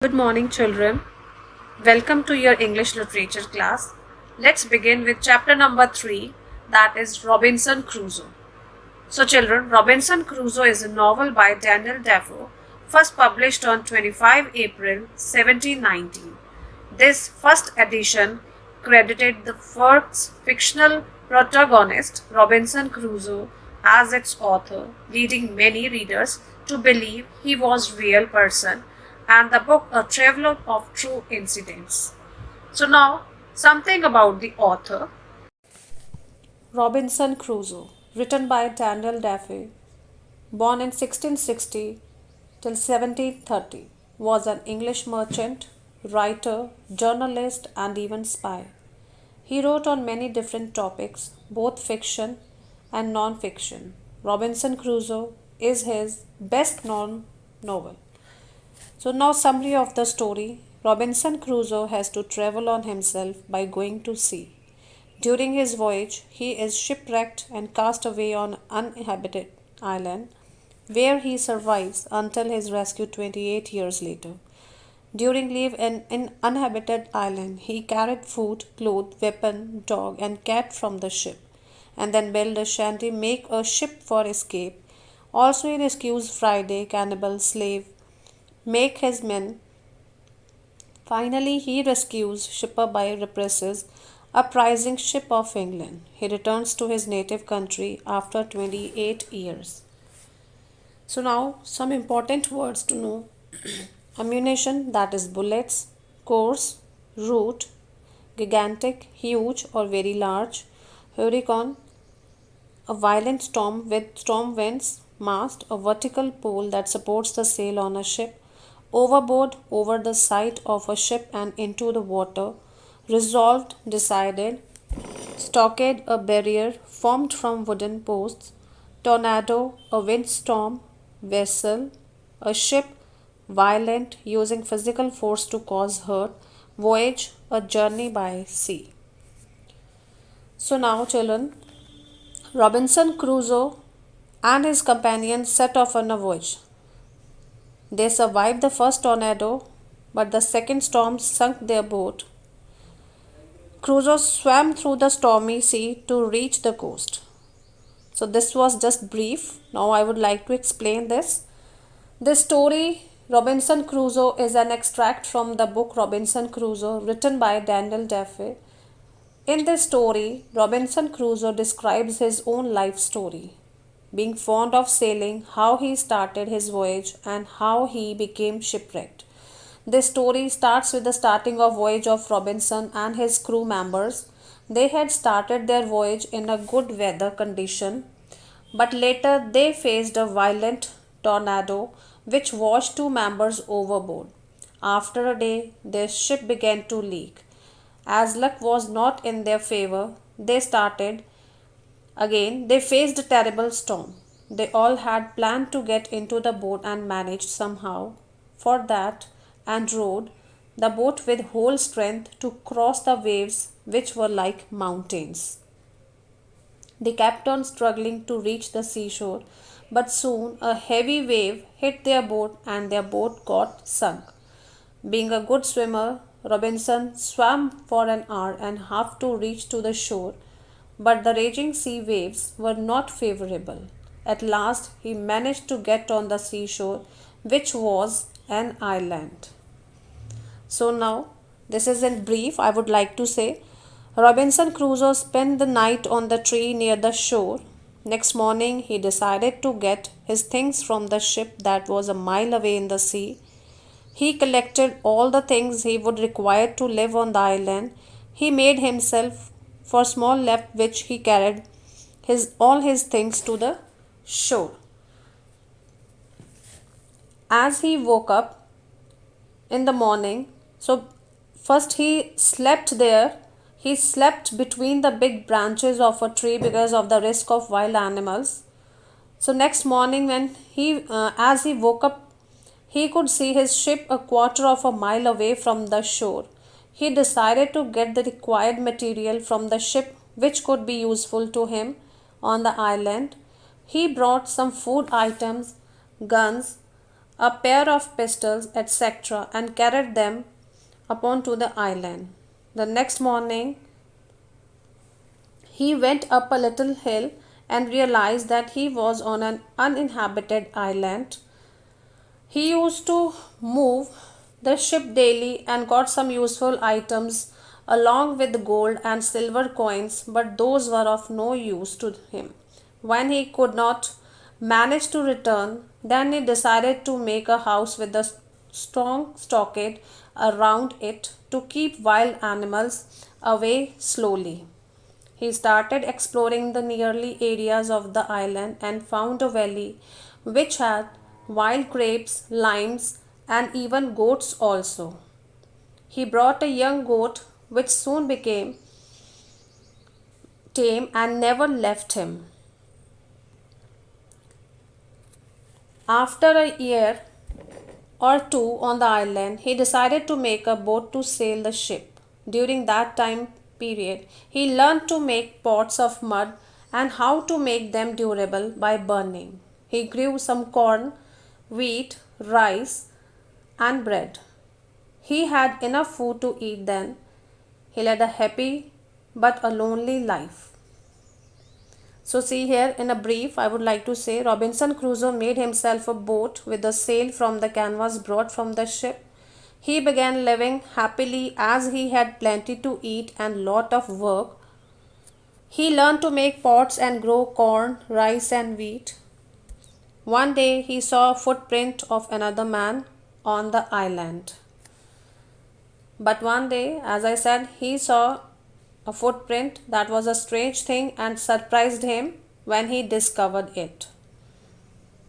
Good morning, children. Welcome to your English literature class. Let's begin with chapter number 3, that is Robinson Crusoe. So, children, Robinson Crusoe is a novel by Daniel Defoe, first published on 25 April 1719. This first edition credited the work's fictional protagonist, Robinson Crusoe, as its author, leading many readers to believe he was a real person and the book a travelogue of true incidents. So now, something about the author. Robinson Crusoe, written by Daniel Defoe, born in 1660 till 1730, was an English merchant, writer, journalist, and even spy. He wrote on many different topics, both fiction and non fiction. Robinson Crusoe is his best known novel. So, now, summary of the story. Robinson Crusoe has to travel on himself by going to sea. During his voyage, he is shipwrecked and cast away on an uninhabited island, where he survives until his rescue 28 years later. During leave in an uninhabited island, he carried food, clothes, weapon, dog, and cat from the ship, and then built a shanty, make a ship for escape. Also, he rescues Friday, cannibal, slave, make his men. Finally, he rescues shipper by represses a prizing ship of England. He returns to his native country after 28 years. So now some important words to know. Ammunition, that is bullets, coarse, root, gigantic, huge or very large, hurricane, a violent storm with storm winds, mast, a vertical pole that supports the sail on a ship, overboard, over the side of a ship and into the water, resolved, decided, stockade, a barrier formed from wooden posts, tornado, a windstorm, vessel, a ship, violent, using physical force to cause hurt, voyage, a journey by sea. So now, children, Robinson Crusoe and his companions set off on a voyage. They survived the first tornado, but the second storm sunk their boat. Crusoe swam through the stormy sea to reach the coast. So, this was just brief. Now, I would like to explain this. This story, Robinson Crusoe, is an extract from the book Robinson Crusoe, written by Daniel Defoe. In this story, Robinson Crusoe describes his own life story, being fond of sailing, how he started his voyage, and how he became shipwrecked. This story starts with the starting of voyage of Robinson and his crew members. They had started their voyage in a good weather condition, but later they faced a violent tornado which washed two members overboard. After a day, their ship began to leak. As luck was not in their favor, they faced a terrible storm. They all had planned to get into the boat and managed somehow for that and rowed the boat with whole strength to cross the waves which were like mountains. They kept on struggling to reach the seashore, but soon a heavy wave hit their boat and their boat got sunk. Being a good swimmer, Robinson swam for an hour and a half to reach to the shore, but the raging sea waves were not favorable. At last, he managed to get on the seashore, which was an island. So, now, this is in brief, I would like to say Robinson Crusoe spent the night on the tree near the shore. Next morning, he decided to get his things from the ship that was a mile away in the sea. He collected all the things he would require to live on the island. He made himself for small left which he carried all his things to the shore. As he woke up in the morning, so first he slept there. He slept between the big branches of a tree because of the risk of wild animals. So next morning, as he woke up, he could see his ship a quarter of a mile away from the shore. He decided to get the required material from the ship which could be useful to him on the island. He brought some food items, guns, a pair of pistols, etc., and carried them upon to the island. The next morning, he went up a little hill and realized that he was on an uninhabited island. He used to move the ship daily and got some useful items along with gold and silver coins, but those were of no use to him. When he could not manage to return, then he decided to make a house with a strong stockade around it to keep wild animals away slowly. He started exploring the nearly areas of the island and found a valley which had wild grapes, limes, and even goats also. He brought a young goat which soon became tame and never left him. After a year or two on the island, he decided to make a boat to sail the ship. During that time period, he learned to make pots of mud and how to make them durable by burning. He grew some corn, wheat, rice, and bread. He had enough food to eat then. He led a happy but a lonely life. So, see here in a brief, I would like to say Robinson Crusoe made himself a boat with a sail from the canvas brought from the ship. He began living happily as he had plenty to eat and lot of work. He learned to make pots and grow corn, rice, and wheat. One day he saw a footprint of another man on the island. But one day, as I said, he saw a footprint that was a strange thing and surprised him when he discovered it.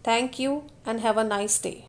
Thank you and have a nice day.